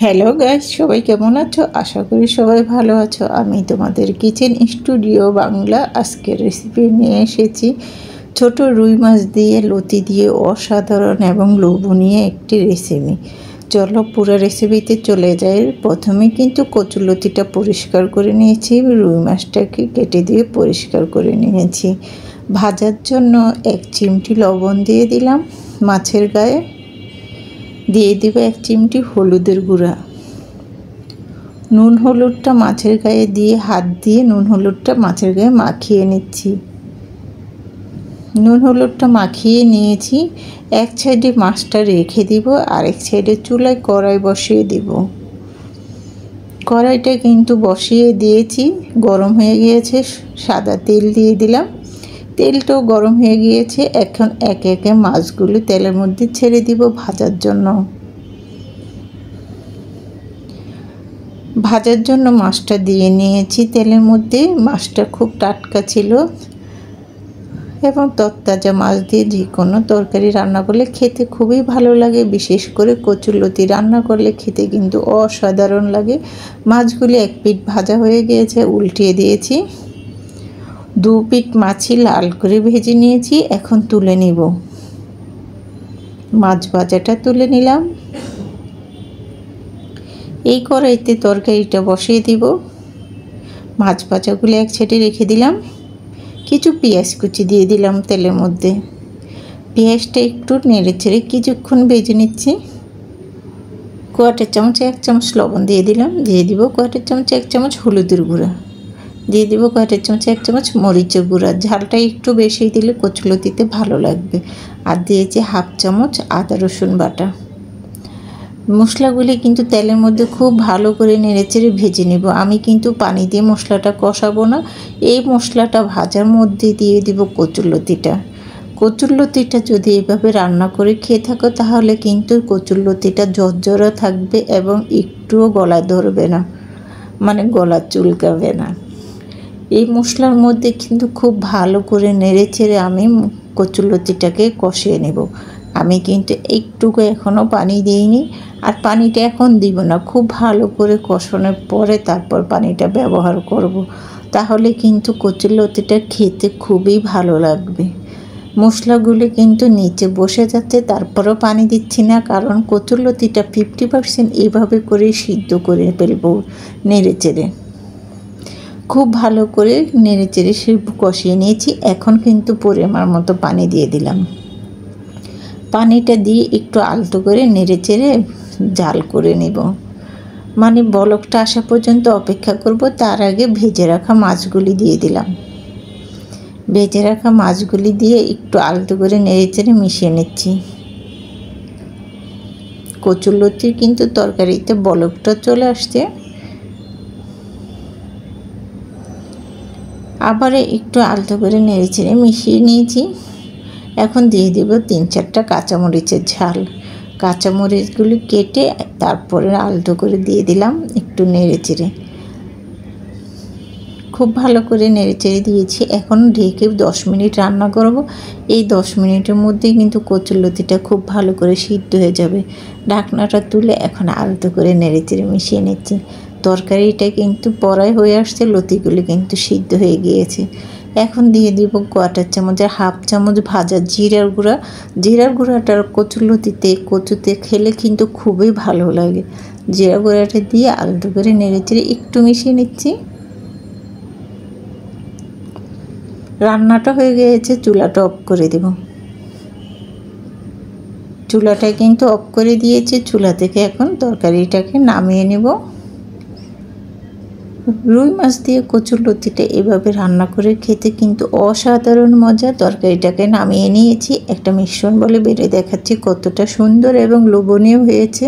Hello guys, সবাই কেমন আছো? আশা করি সবাই ভালো আছো। আমি তোমাদের কিচেন স্টুডিও বাংলা আজকের রেসিপি নিয়ে এসেছি। ছোট রুই মাছ দিয়ে লতি দিয়ে অসাধারণ এবং লোভনীয় একটি রেসিপি। চলো পুরো রেসিপিতে চলে যাই। প্রথমে কিন্তু কচুরলতিটা পরিষ্কার করে নিয়েছি, রুই মাছটাকে কেটে দিয়ে পরিষ্কার করে নিয়েছি। ভাজার জন্য 1 চিমটি লবণ দিয়ে দিলাম মাছের গায়ে। দিয়ে দিব 1 চিমটি হলুদের গুঁড়া। নুন হলুদটা মাছের গায়ে দিয়ে হাত দিয়ে নুন হলুদটা মাছের গায়ে মাখিয়ে নিচ্ছি। নুন হলুদটা মাখিয়ে নিয়েছি। এক সাইডে মাছটা রেখে দিব, আরেক সাইডে চুলায় কড়াই বসিয়ে দিব। কড়াইটা কিন্তু বসিয়ে দিয়েছি, গরম হয়ে গিয়েছে। সাদা তেল দিয়ে দিলাম। তেলটাও গরম হয়ে গিয়েছে। এখন একে একে মাছগুলো তেলের মধ্যে ছেড়ে দিব ভাজার জন্য। ভাজার জন্য মাছটা দিয়ে নিয়েছি তেলের মধ্যে। মাছটা খুব টাটকা ছিল এবং তরতাজা মাছ দিয়ে যে কোনো তরকারি রান্না করলে খেতে খুবই ভালো লাগে। বিশেষ করে কচুরলতি রান্না করলে খেতে কিন্তু অসাধারণ লাগে। মাছগুলি এক পিঠ ভাজা হয়ে গিয়েছে, উল্টিয়ে দিয়েছি। 2 পিঠ মাছই লাল করে ভেজে নিয়েছি। এখন তুলে নিব। মাছ ভাজাটা তুলে নিলাম। এই কড়াইতে তরকারিটা বসিয়ে দিব। মাছ ভাজাগুলো এক সাইডে রেখে দিলাম। কিছু পেঁয়াজ কুচি দিয়ে দিলাম তেলের মধ্যে। পেঁয়াজটা একটু নেড়ে ছেড়ে কিছুক্ষণ ভেজে নিচ্ছি। কোয়াটার চামচ 1 চামচ লবণ দিয়ে দিলাম। দিয়ে দিব কোয়াটার চামচ 1 চামচ হলুদের গুঁড়া। দিয়ে দিব কোয়াটার চামচ 1 চামচ মরিচের গুঁড়া। ঝালটা একটু বেশি দিলে কচুরলতিতে ভালো লাগবে। আর দিয়েছি 1/2 চামচ আদা রসুন বাটা। মশলাগুলি কিন্তু তেলের মধ্যে খুব ভালো করে নেড়েচেড়ে ভেজে নেব। আমি কিন্তু পানি দিয়ে মশলাটা কষাবো না। এই মশলাটা ভাজার মধ্যে দিয়ে দিব কচুরলতিটা। কচুরলতিটা যদি এভাবে রান্না করে খেয়ে থাকো তাহলে কিন্তু কচুরলতিটা ঝরঝরা থাকবে এবং একটুও গলায় ধরবে না, মানে গলা চুলকাবে না। এই মশলার মধ্যে কিন্তু খুব ভালো করে নেড়েচেড়ে আমি কচুরলতিটাকে কষিয়ে নেব। আমি কিন্তু একটুকু এখনও পানি দিইনি, আর পানিটা এখন দিব না। খুব ভালো করে কষানোর পরে তারপর পানিটা ব্যবহার করব। তাহলে কিন্তু কচুরলতিটা খেতে খুবই ভালো লাগবে। মশলাগুলো কিন্তু নিচে বসে যাচ্ছে, তারপরেও পানি দিচ্ছি না, কারণ কচুরলতিটা 50% এইভাবে করে সিদ্ধ করে ফেলবো নেড়েচেড়ে। খুব ভালো করে নেড়েচেড়ে কষিয়ে নিয়েছি। এখন কিন্তু পরিমাণ মতো পানি দিয়ে দিলাম। পানিটা দিয়ে একটু আলতো করে নেড়েচেড়ে জাল করে নেব, মানে বলকটা আসা পর্যন্ত অপেক্ষা করব। তার আগে ভেজে রাখা মাছগুলি দিয়ে দিলাম। ভেজে রাখা মাছগুলি দিয়ে একটু আলতো করে নেড়েচেড়ে মিশিয়ে নিচ্ছি। কচুরলতির কিন্তু তরকারিতে বলকটা চলে আসছে। আবার একটু আলতো করে নেড়েচেড়ে মিশিয়ে নিয়েছি। এখন দিয়ে দেব 3-4টা কাঁচামরিচের ঝাল। কাঁচামরিচগুলি কেটে তারপরে আলতো করে দিয়ে দিলাম, একটু নেড়েচেড়ে। খুব ভালো করে নেড়েচেড়ে দিয়েছি। এখন ঢেকে 10 মিনিট রান্না করব। এই 10 মিনিটের মধ্যেই কিন্তু কচুরলতিটা খুব ভালো করে সিদ্ধ হয়ে যাবে। ঢাকনাটা তুলে এখন আলতো করে নেড়েচেড়ে মিশিয়ে নিচ্ছি। তরকারিটা কিন্তু পড়াই হয়ে আসছে, লতিগুলি কিন্তু সিদ্ধ হয়ে গিয়েছে। এখন দিয়ে দিব কোয়াটার চামচের 1/2 চামচ ভাজা জিরার গুঁড়া। জিরার গুঁড়াটার কচুতে খেলে কিন্তু খুবই ভালো লাগে। জিরা গুঁড়াটা দিয়ে আলতো করে নেড়েচেড়ে একটু মিশিয়ে নিচ্ছি। রান্নাটা হয়ে গিয়েছে, চুলাটা অফ করে দেব। চুলাটা কিন্তু অফ করে দিয়েছি। চুলা থেকে এখন তরকারিটাকে নামিয়ে নেব। রুই মাছ দিয়ে কচুরলতিটা এভাবে রান্না করে খেতে কিন্তু অসাধারণ মজা। তরকারিটাকে নামিয়ে নিয়েছি। একটা মিশ্রণ বলে বেড়ে দেখাচ্ছি কতটা সুন্দর এবং লোভনীয় হয়েছে।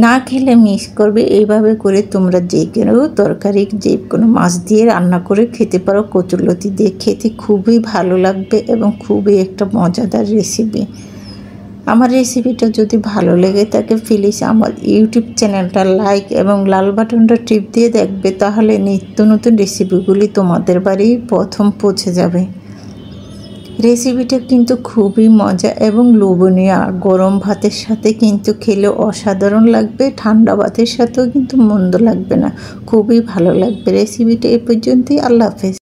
না খেলে মিস করবে। এইভাবে করে তোমরা যে কোনো তরকারি, যে কোনো মাছ দিয়ে রান্না করে খেতে পারো। কচুরলতি দিয়ে খেতে খুবই ভালো লাগবে এবং খুবই একটা মজাদার রেসিপি। আমার রেসিপিটা যদি ভালো লেগে থাকে প্লিজ আমার ইউটিউব চ্যানেলটা লাইক এবং লাল বাটনটা টিপ দিয়ে দেখবে, তাহলে নিত্য নতুন রেসিপিগুলি তোমাদের বাড়ি প্রথম পৌঁছে যাবে। রেসিপিটা কিন্তু খুবই মজা এবং লোভনীয়, আর গরম ভাতের সাথে কিন্তু খেলে অসাধারণ লাগবে, ঠান্ডা ভাতের সাথেও কিন্তু মন্দ লাগবে না, খুবই ভালো লাগবে। রেসিপিটা এ পর্যন্তই। আল্লাহ হাফেজ।